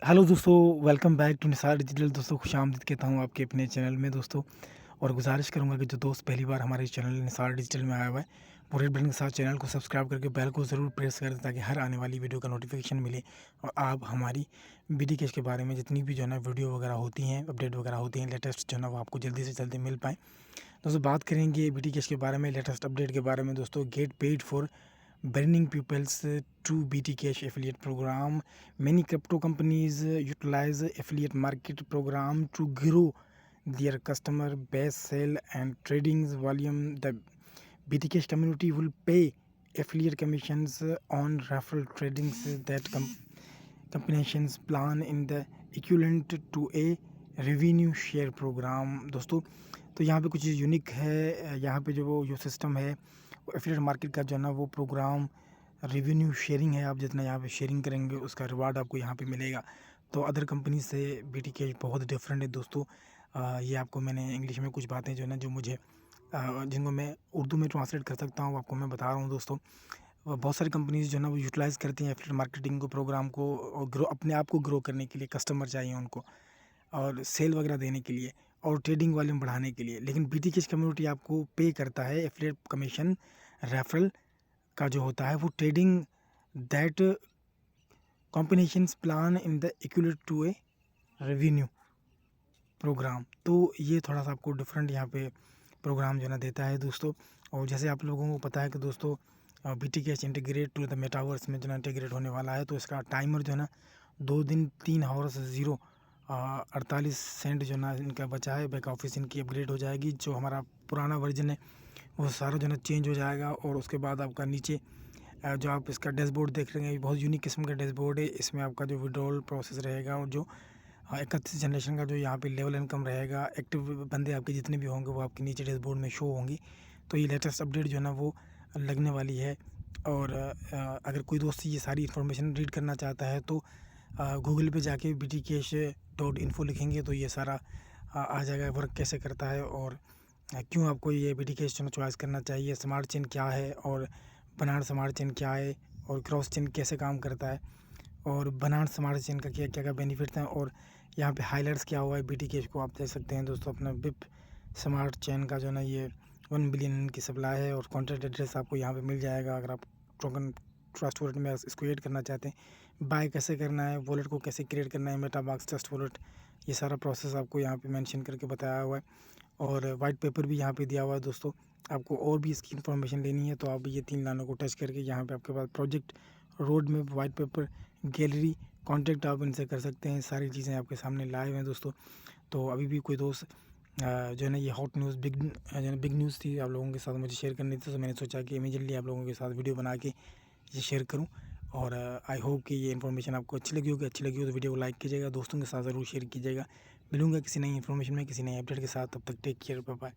Hello दोस्तों, welcome back to Nisar digital. दोस्तों खुशामदीद कहता हूँ आपके अपने चैनल में दोस्तों। और गुजारिश करूँगा कि जो दोस्त पहली बार हमारे चैनल निसार डिजिटल में आया हुआ है वो रेड बटन के साथ चैनल को सब्सक्राइब करके बेल को ज़रूर प्रेस कर दें ताकि हर आने वाली वीडियो का नोटिफिकेशन मिले और आप हमारी बीडी कैश के बारे में जितनी भी जो है ना वीडियो वगैरह होती हैं, अपडेट वगैरह होती हैं लेटेस्ट, जो है ना वो आपको जल्दी से जल्दी मिल पाएँ। दोस्तों बात करेंगे बीडी कैश के बारे में, लेटेस्ट अपडेट के बारे में। दोस्तों get paid for bringing pupils to BT Cash affiliate program. Many crypto companies utilize affiliate market program to grow their customer base, sale and trading volume. The BT Cash community will pay affiliate commissions on referral tradings that companies plan in the equivalent to a revenue share program. दोस्तों तो यहाँ पे कुछ चीज़ unique है। यहाँ पे जो system है एफिलिएट मार्केट का जो है ना वो प्रोग्राम रेवेन्यू शेयरिंग है। आप जितना यहाँ पे शेयरिंग करेंगे उसका रिवार्ड आपको यहाँ पे मिलेगा। तो अदर कंपनी से बीटी कैश बहुत डिफरेंट है दोस्तों। ये आपको मैंने इंग्लिश में कुछ बातें जो है ना जो मुझे जिनको मैं उर्दू में ट्रांसलेट कर सकता हूँ आपको मैं बता रहा हूँ दोस्तों। बहुत सारी कंपनीज जो है ना वो यूटिलाइज़ करती हैं एफिलिएट मार्केटिंग को, प्रोग्राम को, और ग्रो अपने आप को ग्रो करने के लिए कस्टमर चाहिए उनको और सेल वगैरह देने के लिए और ट्रेडिंग वॉल्यूम बढ़ाने के लिए। लेकिन बीटी कैश कम्युनिटी आपको पे करता है एफिलिएट कमीशन रेफरल का जो होता है वो trading that combinations plan in the equal to a revenue programme. तो ये थोड़ा सा आपको डिफरेंट यहाँ पे प्रोग्राम जो है ना देता है दोस्तों। और जैसे आप लोगों को पता है कि दोस्तों BT cash integrate to the metaverse में जो है इंटीग्रेट होने वाला है। तो इसका टाइमर जो है ना 2 दिन 3 आवर्स 48 सेंट जो ना इनका बचा है। बैक ऑफिस इनकी अपग्रेड हो जाएगी। जो हमारा पुराना वर्जन है वो सारा जो है ना चेंज हो जाएगा। और उसके बाद आपका नीचे जो आप इसका डैशबोर्ड देख रहे हैं बहुत यूनिक किस्म का डैशबोर्ड है। इसमें आपका जो विड्रॉल प्रोसेस रहेगा और जो 31 जनरेशन का जो यहाँ पे लेवल इनकम रहेगा, एक्टिव बंदे आपके जितने भी होंगे वो आपके नीचे डैशबोर्ड में शो होंगी। तो ये लेटेस्ट अपडेट जो है ना वो लगने वाली है। और अगर कोई दोस्त ये सारी इन्फॉर्मेशन रीड करना चाहता है तो गूगल पे जाके btcash.info लिखेंगे तो ये सारा आ जाएगा, वर्क कैसे करता है और क्यों आपको ये बीटी कैश चॉइस करना चाहिए, स्मार्ट चेन क्या है और बनाना स्मार्ट चेन क्या है और क्रॉस चेन कैसे काम करता है और बनाना स्मार्ट चेन का क्या क्या बेनिफिट्स हैं। और यहाँ पे हाइलाइट्स क्या हुआ है बीटी कैश को आप देख सकते हैं दोस्तों। अपना बिप स्मार्ट चेन का जो ना ये 1 बिलियन की सप्लाई है और कॉन्टैक्ट एड्रेस आपको यहाँ पे मिल जाएगा अगर आप टोकन ट्रस्ट वॉलेट में इसको ऐड करना चाहते हैं। बाय कैसे करना है, वॉलेट को कैसे क्रिएट करना है, मेटामास्क ट्रस्ट वॉलेट, ये सारा प्रोसेस आपको यहाँ पे मेंशन करके बताया हुआ है। और वाइट पेपर भी यहाँ पे दिया हुआ है दोस्तों। आपको और भी इसकी इन्फॉर्मेशन लेनी है तो आप ये 3 लाइनों को टच करके यहाँ पे आपके पास प्रोजेक्ट रोड में वाइट पेपर गैलरी कॉन्टैक्ट आप इनसे कर सकते हैं। सारी चीज़ें आपके सामने लाइव हैं दोस्तों। तो अभी भी कोई दोस्त जो है ना ये हॉट न्यूज़ जो है ना बिग न्यूज़ थी आप लोगों के साथ मुझे शेयर करनी थी। तो मैंने सोचा कि इमीडिएटली आप लोगों के साथ वीडियो बना के ये शेयर करूं। और आई होप कि ये इन्फॉर्मेशन आपको अच्छी लगी होगी। अच्छी लगी हो तो वीडियो को लाइक कीजिएगा, दोस्तों के साथ ज़रूर शेयर कीजिएगा। मिलूंगा किसी नई इन्फॉर्मेशन में, किसी नए अपडेट के साथ। तब तक टेक केयर, बाय बाय।